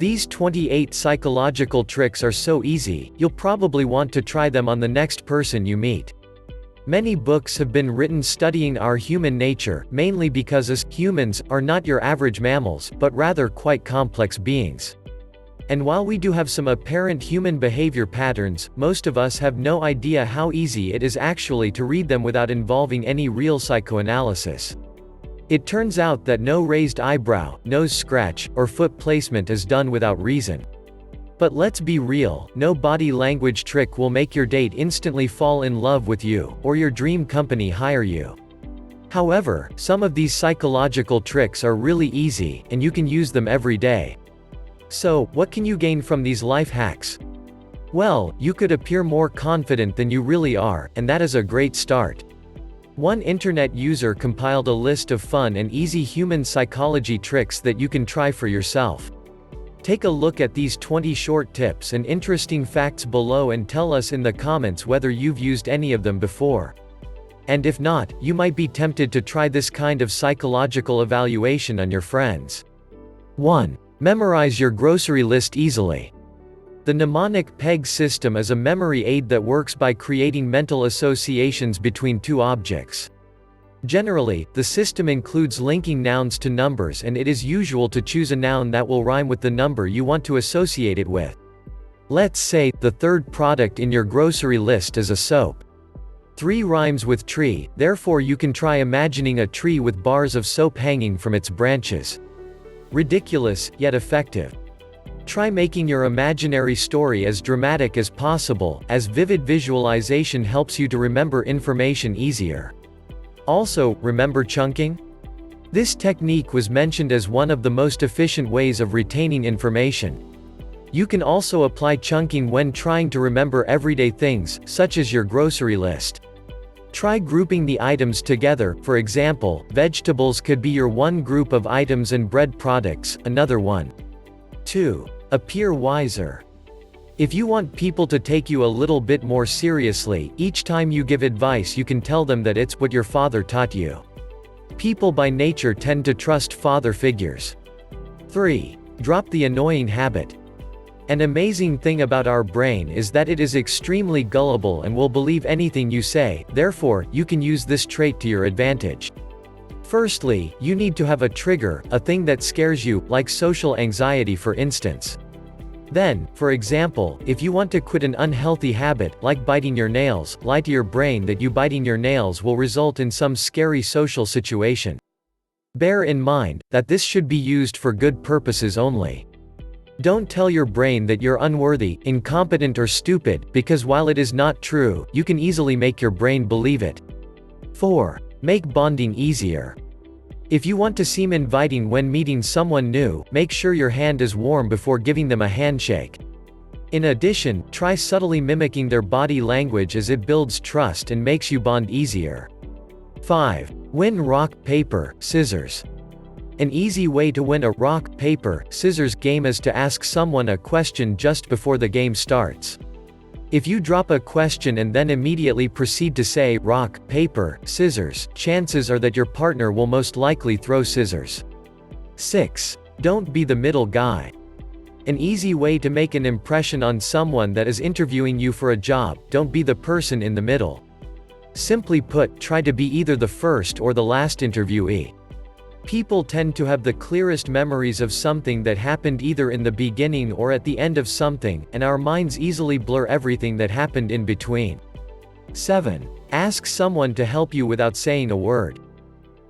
These 28 psychological tricks are so easy, you'll probably want to try them on the next person you meet. Many books have been written studying our human nature, mainly because us, humans, are not your average mammals, but rather quite complex beings. And while we do have some apparent human behavior patterns, most of us have no idea how easy it is actually to read them without involving any real psychoanalysis. It turns out that no raised eyebrow, nose scratch, or foot placement is done without reason. But let's be real, no body language trick will make your date instantly fall in love with you, or your dream company hire you. However, some of these psychological tricks are really easy, and you can use them every day. So, what can you gain from these life hacks? Well, you could appear more confident than you really are, and that is a great start. One internet user compiled a list of fun and easy human psychology tricks that you can try for yourself. Take a look at these 20 short tips and interesting facts below and tell us in the comments whether you've used any of them before. And if not, you might be tempted to try this kind of psychological evaluation on your friends. 1. Memorize your grocery list easily. The mnemonic peg system is a memory aid that works by creating mental associations between two objects. Generally, the system includes linking nouns to numbers, and it is usual to choose a noun that will rhyme with the number you want to associate it with. Let's say, the third product in your grocery list is a soap. 3 rhymes with tree, therefore you can try imagining a tree with bars of soap hanging from its branches. Ridiculous, yet effective. Try making your imaginary story as dramatic as possible, as vivid visualization helps you to remember information easier. Also, remember chunking? This technique was mentioned as one of the most efficient ways of retaining information. You can also apply chunking when trying to remember everyday things, such as your grocery list. Try grouping the items together, for example, vegetables could be your one group of items and bread products, another one. 2. Appear wiser. If you want people to take you a little bit more seriously, each time you give advice you can tell them that it's what your father taught you. People by nature tend to trust father figures. 3. Drop the annoying habit. An amazing thing about our brain is that it is extremely gullible and will believe anything you say, therefore, you can use this trait to your advantage. Firstly, you need to have a trigger, a thing that scares you, like social anxiety for instance. Then, for example, if you want to quit an unhealthy habit, like biting your nails, lie to your brain that you biting your nails will result in some scary social situation. Bear in mind that this should be used for good purposes only. Don't tell your brain that you're unworthy, incompetent or stupid, because while it is not true, you can easily make your brain believe it. 4. Make bonding easier. If you want to seem inviting when meeting someone new, make sure your hand is warm before giving them a handshake. In addition, try subtly mimicking their body language as it builds trust and makes you bond easier. 5. Win rock, paper, scissors. An easy way to win a rock, paper, scissors game is to ask someone a question just before the game starts. If you drop a question and then immediately proceed to say rock, paper, scissors, chances are that your partner will most likely throw scissors. 6. Don't be the middle guy. An easy way to make an impression on someone that is interviewing you for a job, don't be the person in the middle. Simply put, try to be either the first or the last interviewee. People tend to have the clearest memories of something that happened either in the beginning or at the end of something, and our minds easily blur everything that happened in between. 7. Ask someone to help you without saying a word.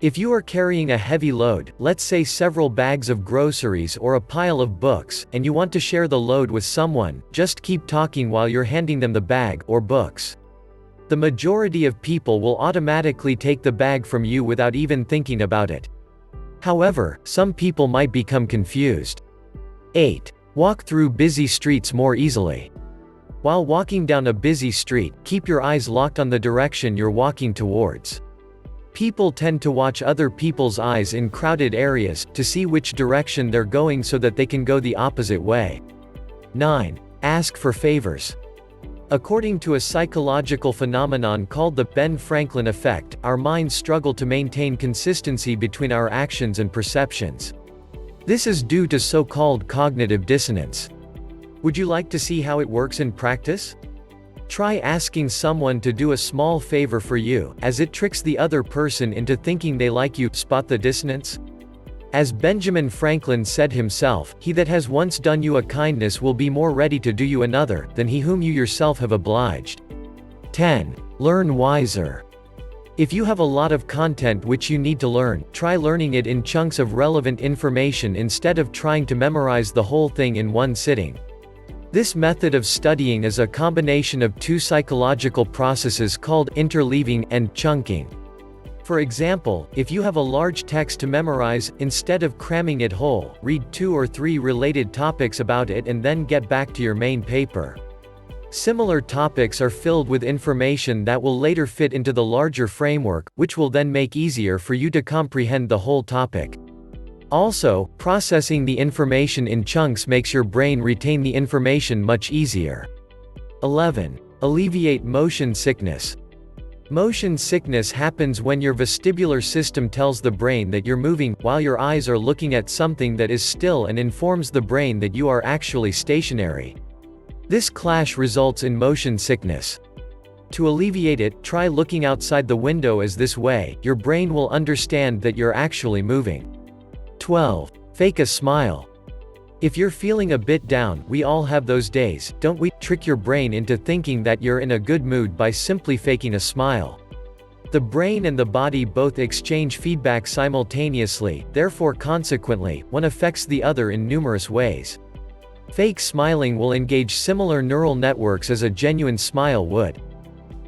If you are carrying a heavy load, let's say several bags of groceries or a pile of books, and you want to share the load with someone, just keep talking while you're handing them the bag or books. The majority of people will automatically take the bag from you without even thinking about it. However, some people might become confused. 8. Walk through busy streets more easily. While walking down a busy street, keep your eyes locked on the direction you're walking towards. People tend to watch other people's eyes in crowded areas, to see which direction they're going so that they can go the opposite way. 9. Ask for favors. According to a psychological phenomenon called the Ben Franklin effect, our minds struggle to maintain consistency between our actions and perceptions. This is due to so-called cognitive dissonance. Would you like to see how it works in practice? Try asking someone to do a small favor for you, as it tricks the other person into thinking they like you. Spot the dissonance? As Benjamin Franklin said himself, "He that has once done you a kindness will be more ready to do you another, than he whom you yourself have obliged." 10. Learn wiser. If you have a lot of content which you need to learn, try learning it in chunks of relevant information instead of trying to memorize the whole thing in one sitting. This method of studying is a combination of two psychological processes called interleaving and chunking. For example, if you have a large text to memorize, instead of cramming it whole, read 2 or 3 related topics about it and then get back to your main paper. Similar topics are filled with information that will later fit into the larger framework, which will then make easier for you to comprehend the whole topic. Also, processing the information in chunks makes your brain retain the information much easier. 11. Alleviate motion sickness. Motion sickness happens when your vestibular system tells the brain that you're moving, while your eyes are looking at something that is still and informs the brain that you are actually stationary. This clash results in motion sickness. To alleviate it, try looking outside the window, as this way, your brain will understand that you're actually moving. 12. Fake a smile. If you're feeling a bit down, we all have those days, don't we? Trick your brain into thinking that you're in a good mood by simply faking a smile. The brain and the body both exchange feedback simultaneously, therefore consequently, one affects the other in numerous ways. Fake smiling will engage similar neural networks as a genuine smile would.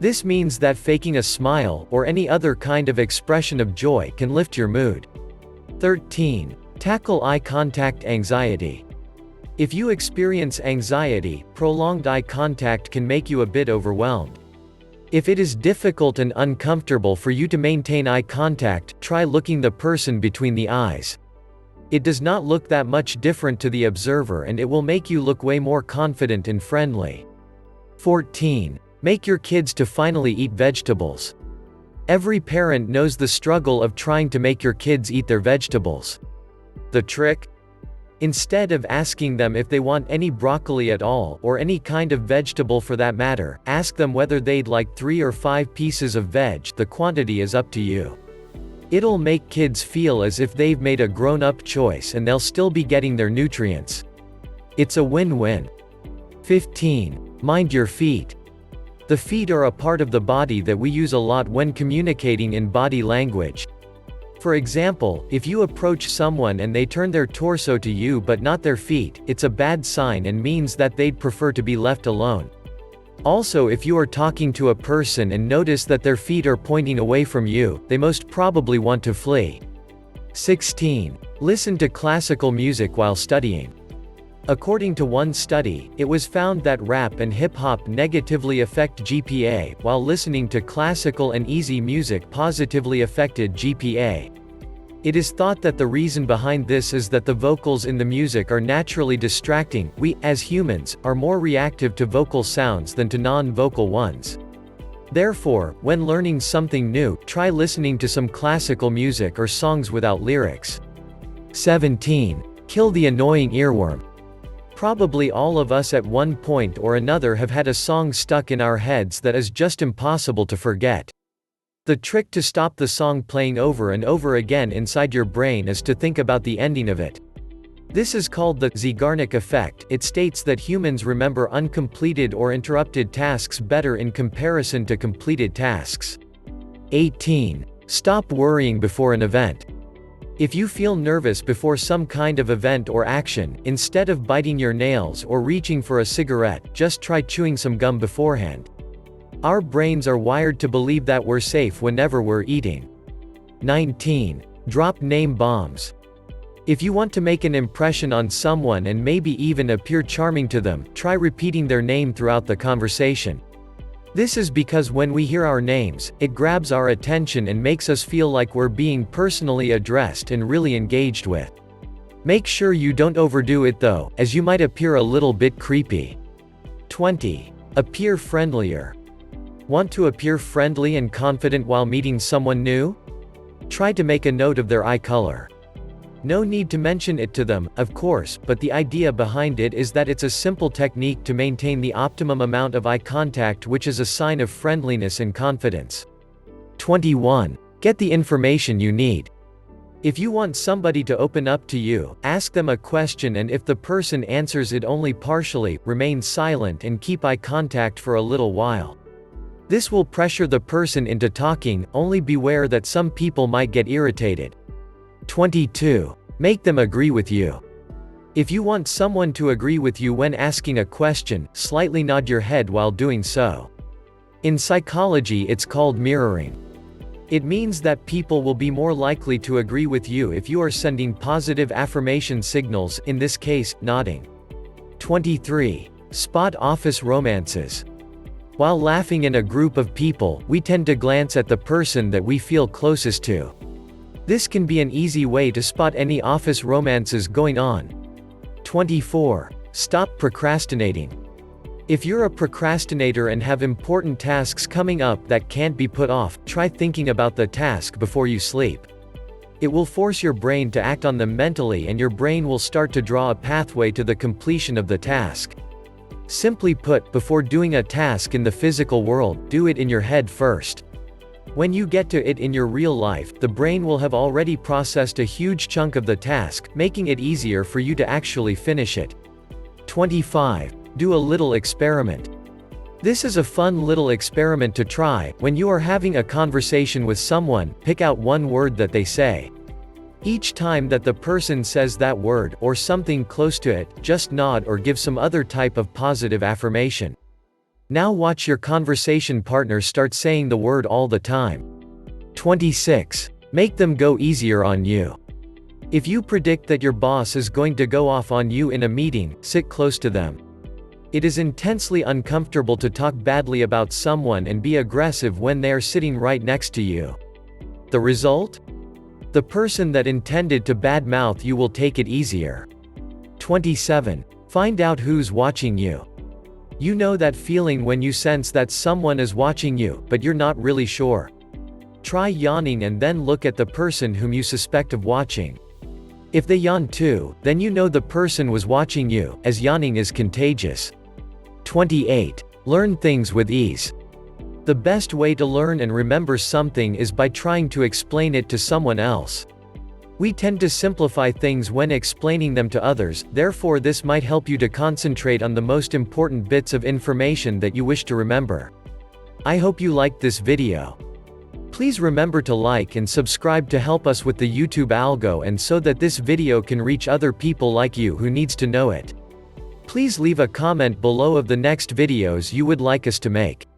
This means that faking a smile, or any other kind of expression of joy, can lift your mood. 13. Tackle eye contact anxiety. If you experience anxiety, prolonged eye contact can make you a bit overwhelmed. If it is difficult and uncomfortable for you to maintain eye contact, try looking the person between the eyes. It does not look that much different to the observer, and it will make you look way more confident and friendly. 14. Make your kids to finally eat vegetables. Every parent knows the struggle of trying to make your kids eat their vegetables. The trick? Instead of asking them if they want any broccoli at all, or any kind of vegetable for that matter, ask them whether they'd like 3 or 5 pieces of veg. The quantity is up to you. It'll make kids feel as if they've made a grown-up choice, and they'll still be getting their nutrients. It's a win-win. 15. Mind your feet. The feet are a part of the body that we use a lot when communicating in body language. For example, if you approach someone and they turn their torso to you but not their feet, it's a bad sign and means that they'd prefer to be left alone. Also, if you are talking to a person and notice that their feet are pointing away from you, they most probably want to flee. 16. Listen to classical music while studying. According to one study, it was found that rap and hip-hop negatively affect GPA, while listening to classical and easy music positively affected GPA. It is thought that the reason behind this is that the vocals in the music are naturally distracting. We, as humans, are more reactive to vocal sounds than to non-vocal ones. Therefore, when learning something new, try listening to some classical music or songs without lyrics. 17. Kill the annoying earworm. Probably all of us at one point or another have had a song stuck in our heads that is just impossible to forget. The trick to stop the song playing over and over again inside your brain is to think about the ending of it. This is called the Zeigarnik effect. It states that humans remember uncompleted or interrupted tasks better in comparison to completed tasks. 18. Stop worrying before an event. If you feel nervous before some kind of event or action, instead of biting your nails or reaching for a cigarette, just try chewing some gum beforehand. Our brains are wired to believe that we're safe whenever we're eating. 19. Drop name bombs. If you want to make an impression on someone and maybe even appear charming to them, try repeating their name throughout the conversation. This is because when we hear our names, it grabs our attention and makes us feel like we're being personally addressed and really engaged with. Make sure you don't overdo it though, as you might appear a little bit creepy. 20. Appear friendlier. Want to appear friendly and confident while meeting someone new? Try to make a note of their eye color. No need to mention it to them, of course, but the idea behind it is that it's a simple technique to maintain the optimum amount of eye contact, which is a sign of friendliness and confidence. 21. Get the information you need. If you want somebody to open up to you, ask them a question, and if the person answers it only partially, remain silent and keep eye contact for a little while. This will pressure the person into talking, only beware that some people might get irritated. 22. Make them agree with you. If you want someone to agree with you when asking a question, slightly nod your head while doing so. In psychology, it's called mirroring. It means that people will be more likely to agree with you if you are sending positive affirmation signals, in this case, nodding. 23. Spot office romances. While laughing in a group of people, we tend to glance at the person that we feel closest to. This can be an easy way to spot any office romances going on. 24. Stop procrastinating. If you're a procrastinator and have important tasks coming up that can't be put off, try thinking about the task before you sleep. It will force your brain to act on them mentally, and your brain will start to draw a pathway to the completion of the task. Simply put, before doing a task in the physical world, do it in your head first. When you get to it in your real life, the brain will have already processed a huge chunk of the task, making it easier for you to actually finish it. 25. Do a little experiment. This is a fun little experiment to try. When you are having a conversation with someone, pick out one word that they say. Each time that the person says that word, or something close to it, just nod or give some other type of positive affirmation. Now watch your conversation partner start saying the word all the time. 26. Make them go easier on you. If you predict that your boss is going to go off on you in a meeting, sit close to them. It is intensely uncomfortable to talk badly about someone and be aggressive when they are sitting right next to you. The result? The person that intended to badmouth you will take it easier. 27. Find out who's watching you. You know that feeling when you sense that someone is watching you, but you're not really sure. Try yawning and then look at the person whom you suspect of watching. If they yawn too, then you know the person was watching you, as yawning is contagious. 28. Learn things with ease. The best way to learn and remember something is by trying to explain it to someone else. We tend to simplify things when explaining them to others, therefore this might help you to concentrate on the most important bits of information that you wish to remember. I hope you liked this video. Please remember to like and subscribe to help us with the YouTube algo, and so that this video can reach other people like you who needs to know it. Please leave a comment below of the next videos you would like us to make.